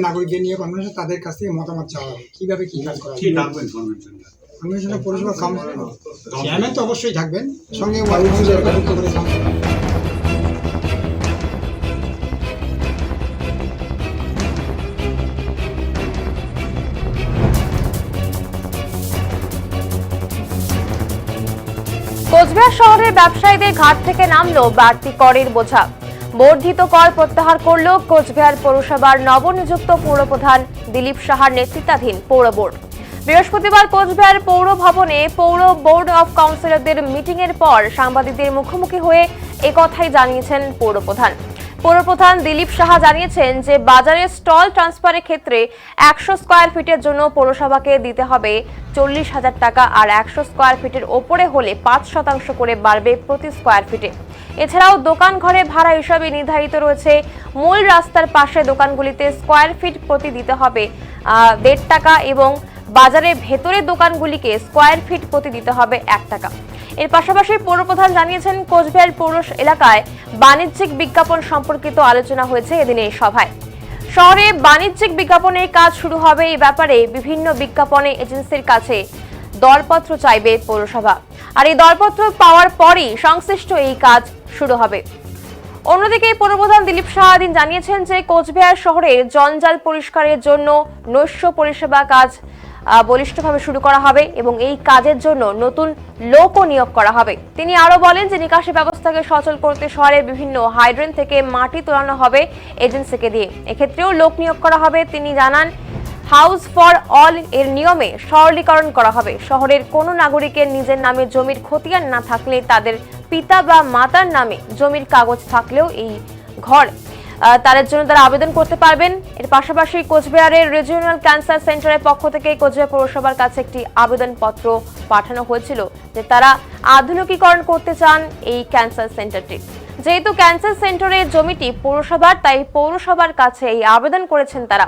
নাগরিকদের নিয়ে কনভেনশন, তাদের কাছ থেকে মতামত চাওয়া হবে কীভাবে কী কাজ করা হবে। কনভেনশনে পৌরসভা চেয়ারম্যান তো অবশ্যই থাকবেন, সঙ্গে ওয়ার্ড কাউন্সিলর যুক্ত করে কোচবিহার শহরের ব্যবসায়ীদের ঘাট থেকে নামলো বাড়তি করের বোঝা। বর্ধিত কর প্রত্যাহার করল কোচবিহার পৌরসভার নবনিযুক্ত পৌরপ্রধান দিলীপ সাহার নেতৃত্বাধীন পৌর বোর্ড। বৃহস্পতিবার কোচবিহার পৌর ভবনে পৌর বোর্ড অফ কাউন্সিলরদের মিটিং এর পর সাংবাদিকদের মুখোমুখি হয়ে একথাই জানিয়েছেন পৌরপ্রধান দিলীপ সাহা জানিয়েছেন যে বাজারে স্টল ট্রান্সফারের ক্ষেত্রে 100 স্কয়ার ফিটের জন্য পৌরসভাকে দিতে হবে 40,000 টাকা, আর 100 স্কয়ার ফিটের ওপরে হলে 5% করে বাড়বে প্রতি স্কয়ার ফিটে। এছাড়াও দোকান ঘরে ভাড়া হিসাবে নির্ধারিত রয়েছে মূল রাস্তার পাশে দোকানগুলিতে স্কয়ার ফিট প্রতি দিতে হবে 1.5 টাকা এবং বাজারের ভেতরে দোকানগুলিকে স্কয়ার ফিট প্রতি দিতে হবে 1 টাকা। এর পাশাপাশি পৌরপ্রধান জানিয়েছেন কোচবিহার পৌর এলাকায় বাণিজ্যিক বিজ্ঞাপন সম্পর্কিত আলোচনা হয়েছে এদিনের সভায়। শহরে বাণিজ্যিক বিজ্ঞাপনের কাজ শুরু হবে, এই ব্যাপারে বিভিন্ন বিজ্ঞাপন এজেন্সির কাছে দরপত্র চাইবে পৌরসভা, আর এই দরপত্র পাওয়ার পরই সংশ্লিষ্ট এই কাজ শুরু হবে। অন্যদিকে পৌরপ্রধান দিলীপ সাহা দিন জানিয়েছেন যে কোচবিহার শহরে জঞ্জাল পরিষ্কারের জন্য নৈশ পরিষেবা কাজ বলিষ্ঠভাবে শুরু করা হবে এবং এই কাজের জন্য নতুন লোকও নিয়োগ করা হবে। তিনি আরো বলেন যে নিকাশি ব্যবস্থাকে সচল করতে শহরের বিভিন্ন হাইড্রেন থেকে মাটি তোলানো হবে এজেন্সিকে দিয়ে, এক্ষেত্রেও লোক নিয়োগ করা হবে। তিনি জানান হাউস ফর অল এর নিয়মে সরলীকরণ করা হবে। শহরের কোনো নাগরিকের নিজের নামে জমির খতিয়ান না থাকলে তাদের পিতা বা মাতার নামে জমির কাগজ থাকলেও এই ঘর তাদের জন্য তারা আবেদন করতে পারবেন। এর পাশাপাশি কোচবিহারের রিজিওনাল ক্যান্সার সেন্টারের পক্ষ থেকে কোচবিহার পৌরসভার কাছে একটি আবেদনপত্র পাঠানো হয়েছিল যে তারা আধুনিকীকরণ করতে চান এই ক্যান্সার সেন্টারটি। যেহেতু ক্যান্সার সেন্টারের জমিটি পৌরসভার, তাই পৌরসভার কাছে এই আবেদন করেছেন তারা।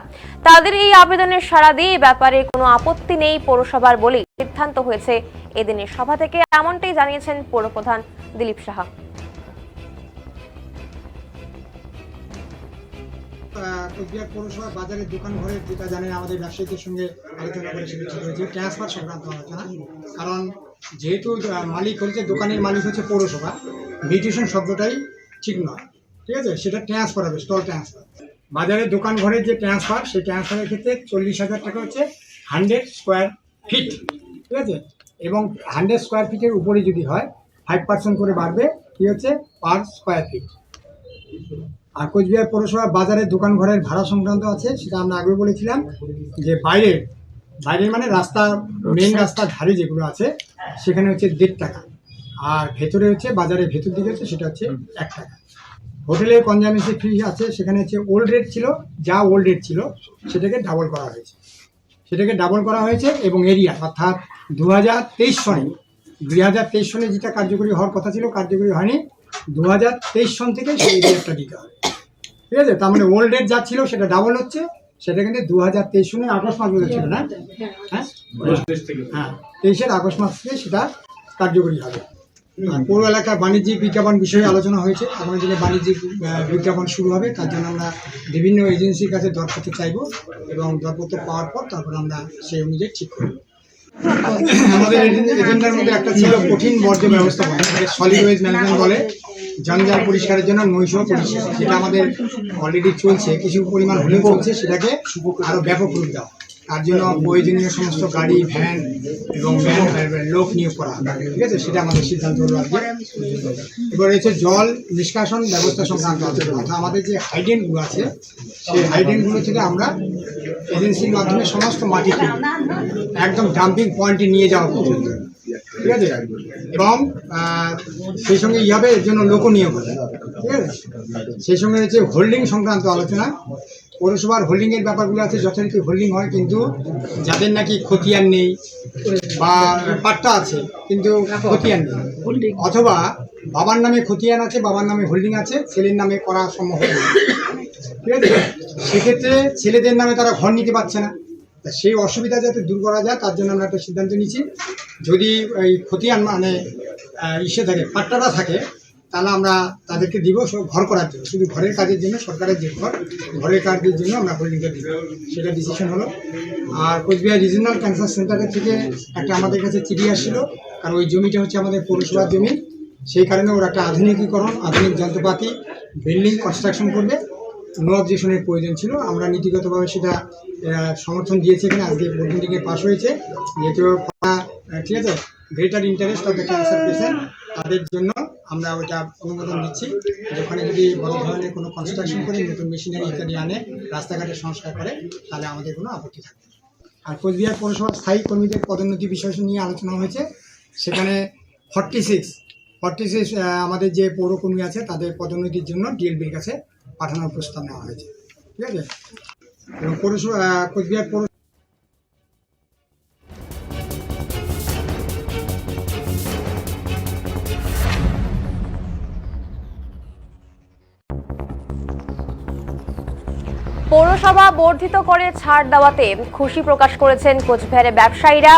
তাদের এই আবেদনের সাড়া দিয়ে এই ব্যাপারে কোনো আপত্তি নেই পৌরসভার বলেই সিদ্ধান্ত হয়েছে এদিনের সভা থেকে, এমনটাই জানিয়েছেন পৌরপ্রধান দিলীপ সাহা। কোচবিহার পৌরসভা বাজারের দোকান ঘরের, যেটা জানেন আমাদের ব্যবসায়ীদের সঙ্গে আলোচনা করে সেটা হয়েছে ট্রান্সফার সংক্রান্ত আলোচনা। কারণ যেহেতু মালিক হচ্ছে, দোকানের মালিক হচ্ছে পৌরসভা, মিউটেশন শব্দটাই ঠিক নয়, ঠিক আছে, সেটা ট্রান্সফার হবে, স্টল ট্রান্সফার। বাজারের দোকান ঘরের যে ট্রান্সফার, সেই ট্রান্সফারের ক্ষেত্রে 40,000 টাকা হচ্ছে 100 স্কোয়ার ফিট, ঠিক আছে, এবং 100 স্কোয়ার ফিটের উপরে যদি হয় 5% করে বাড়বে কি হচ্ছে পার স্কোয়ার ফিট। আর কোচবিহার পৌরসভা বাজারের দোকান ঘরের ভাড়া সংক্রান্ত আছে, সেটা আমরা আগে বলেছিলাম যে বাইরের মানে রাস্তা, মেন রাস্তার ধারে যেগুলো আছে সেখানে হচ্ছে 1.5 টাকা, আর ভেতরে হচ্ছে বাজারের ভেতর দিকে হচ্ছে সেটা হচ্ছে 1 টাকা। হোটেলের কনজামেন্সি ফি আছে, সেখানে হচ্ছে ওল্ড রেট ছিল, যা ওল্ড রেট ছিল সেটাকে ডাবল করা হয়েছে এবং এরিয়া অর্থাৎ 2023 সনে যেটা কার্যকরী হওয়ার কথা ছিল কার্যকরী হয়নি, 2023 সন থেকে সেই এরিয়াটা দিতে হবে, ঠিক আছে। তার মানে ওল্ড রেট যা ছিল সেটা ডাবল হচ্ছে, সেটা কিন্তু 2023 সনে আগস্ট মাস ছিল না, হ্যাঁ 23 আগস্ট মাস থেকে সেটা কার্যকরী হবে। পৌর এলাকার বাণিজ্যিক বিজ্ঞাপন বিষয়ে আলোচনা হয়েছে, আগামী দিনে বাণিজ্যিক বিজ্ঞাপন শুরু হবে, তার জন্য আমরা বিভিন্ন এজেন্সির কাছে দরপত্র চাইব এবং দরপত্র পাওয়ার পর তারপর আমরা সেই অনুযায়ী ঠিক করব। আমাদের এজেন্ডার মধ্যে একটা ছিল কঠিন বর্জ্য ব্যবস্থাপনা, সলিড ওয়েস্ট ম্যানেজমেন্ট বলে, জঞ্জাল পরিষ্কারের জন্য নৈশ পরিষ্কার, যেটা আমাদের অলরেডি চলছে, কিছু পরিমাণ হলেও চলছে, সেটাকে আরও ব্যাপক রূপ দেওয়া। তার জন্য প্রয়োজনীয় সমস্ত গাড়ি, ভ্যান এবং লোক নিয়োগ করা হবে, ঠিক আছে, সেটা আমাদের সিদ্ধান্ত হলো আজকে। এবার হচ্ছে জল নিষ্কাশন ব্যবস্থা সংক্রান্ত আলোচনা। আমাদের যে হাইড্রেনগুলো আছে সেই হাইড্রেনগুলো থেকে আমরা এজেন্সির মাধ্যমে সমস্ত মাটি একদম ডাম্পিং পয়েন্টে নিয়ে যাওয়া পর্যন্ত, ঠিক আছে, এবং সেই সঙ্গে হবে এর জন্য লোকও নিয়োগ হবে, ঠিক আছে। সেই সঙ্গে হচ্ছে হোল্ডিং সংক্রান্ত আলোচনা। পৌরসভার হোল্ডিংয়ের ব্যাপারগুলো আছে, যথারীতি হোল্ডিং হয়, কিন্তু যাদের নাকি খতিয়ান নেই বা পাট্টা আছে কিন্তু খতিয়ান নেই, অথবা বাবার নামে খতিয়ান আছে, বাবার নামে হোল্ডিং আছে, ছেলের নামে করা সম্ভব হবে না, ঠিক আছে, সেক্ষেত্রে ছেলেদের নামে তারা ঘর নিতে পারছে না। তা সেই অসুবিধা যাতে দূর করা যায় তার জন্য আমরা একটা সিদ্ধান্ত নিচ্ছি, যদি এই খতিয়ান মানে ইসে থাকে, পাট্টাটা থাকে, তাহলে আমরা তাদেরকে দিব সব ঘর করার জন্য, শুধু ঘরের কাজের জন্য, সরকারের যে ঘরের কাজের জন্য আমরা হোল্ডিংটা দিব, সেটা ডিসিশন হলো। আর কোচবিহার রিজিওনাল ক্যান্সার সেন্টারের থেকে একটা আমাদের কাছে চিঠি আসছিল, কারণ ওই জমিটা হচ্ছে আমাদের পৌরসভার জমি, সেই কারণে ওরা একটা আধুনিকীকরণ, আধুনিক যন্ত্রপাতি, বিল্ডিং কনস্ট্রাকশন করবে, নো অবজেকশনের প্রয়োজন ছিল। আমরা নীতিগতভাবে সেটা সমর্থন দিয়েছি, এখানে আজকে বোর্ড মিটিংয়ে পাস হয়েছে, যেহেতু ঠিক আছে greater interest of the cancer patient, তাদের জন্য আমরা ওইটা অনুমোদন দিচ্ছি। ওখানে যদি বড় ধরনের কোনো কনস্ট্রাকশন করে, নতুন মেশিনারি ইত্যাদি আনে, রাস্তাঘাটের সংস্কার করে, তাহলে আমাদের কোনো আপত্তি থাকবে না। আর কোচবিহার পৌরসভার স্থায়ী কর্মীদের পদোন্নতি বিষয় নিয়ে আলোচনা হয়েছে, সেখানে 46 আমাদের যে পৌরকর্মী আছে তাদের পদোন্নতির জন্য ডিএলবির কাছে পাঠানোর প্রস্তাব নেওয়া হয়েছে, ঠিক আছে। এবং পৌরসভা কোচবিহার পৌর পৌরসভা বর্ধিত করে ছাড় দেওয়াতে খুশি প্রকাশ করেছেন কোচবিহারের ব্যবসায়ীরা।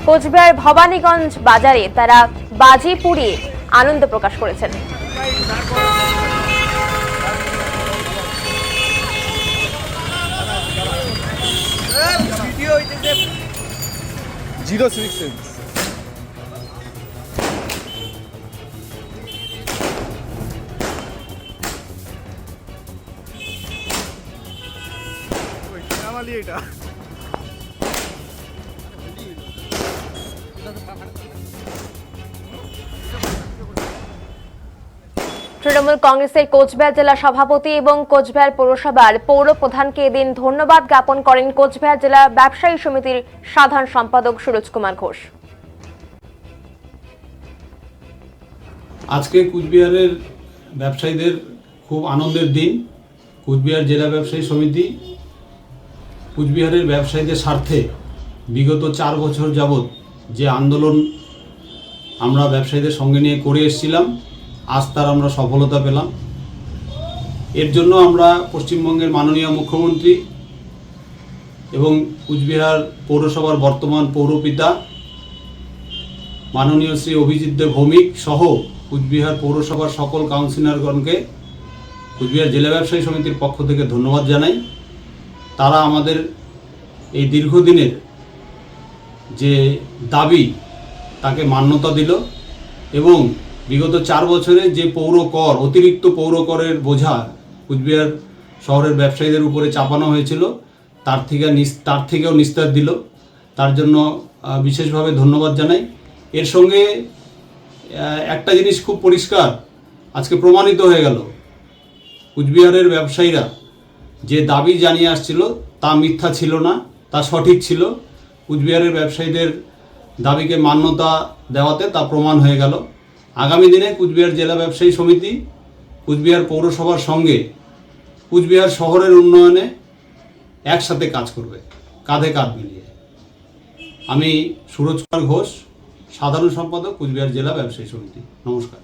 কোচবিহার ভবানীগঞ্জ বাজারে তারা বাজি পুড়িয়ে আনন্দ প্রকাশ করেছেন। তৃণমূল কংগ্রেসের কোচবিহার জেলা সভাপতি এবং কোচবিহার পৌরসভার পৌর প্রধানকে এদিন ধন্যবাদ জ্ঞাপন করেন কোচবিহার জেলা ব্যবসায়ী সমিতির সাধারণ সম্পাদক সুরজ কুমার ঘোষ। আজকে কুচবিহারের ব্যবসায়ীদের খুব আনন্দের দিন। কুচবিহার জেলা ব্যবসায়ী সমিতি কুচবিহারের ব্যবসায়ীদের স্বার্থে বিগত 4 বছর যাবৎ যে আন্দোলন আমরা ব্যবসায়ীদের সঙ্গে নিয়ে করে এসেছিলাম, আজ তার আমরা সফলতা পেলাম। এর জন্য আমরা পশ্চিমবঙ্গের মাননীয় মুখ্যমন্ত্রী এবং কুচবিহার পৌরসভার বর্তমান পৌরপিতা মাননীয় শ্রী অভিজিৎ দেব ভৌমিক সহ কুচবিহার পৌরসভার সকল কাউন্সিলরগণকে কুচবিহার জেলা ব্যবসায়ী সমিতির পক্ষ থেকে ধন্যবাদ জানাই। তারা আমাদের এই দীর্ঘদিনের যে দাবি তাকে মান্যতা দিল এবং বিগত 4 বছরে যে পৌর কর, অতিরিক্ত পৌর করের বোঝা কুচবিহার শহরের ব্যবসায়ীদের উপরে চাপানো হয়েছিল, তার থেকেও নিস্তার দিল। তার জন্য বিশেষভাবে ধন্যবাদ জানাই। এর সঙ্গে একটা জিনিস খুব পরিষ্কার আজকে প্রমাণিত হয়ে গেল, কুচবিহারের ব্যবসায়ীরা যে দাবি জানিয়ে আসছিল তা মিথ্যা ছিল না, তা সঠিক ছিল। কুচবিহারের ব্যবসায়ীদের দাবিকে মান্যতা দেওয়াতে তা প্রমাণ হয়ে গেল। আগামী দিনে কুচবিহার জেলা ব্যবসায়ী সমিতি কুচবিহার পৌরসভার সঙ্গে কুচবিহার শহরের উন্নয়নে একসাথে কাজ করবে, কাঁধে কাঁধ মিলিয়ে। আমি সুরজ কুমার ঘোষ, সাধারণ সম্পাদক কুচবিহার জেলা ব্যবসায়ী সমিতি। নমস্কার।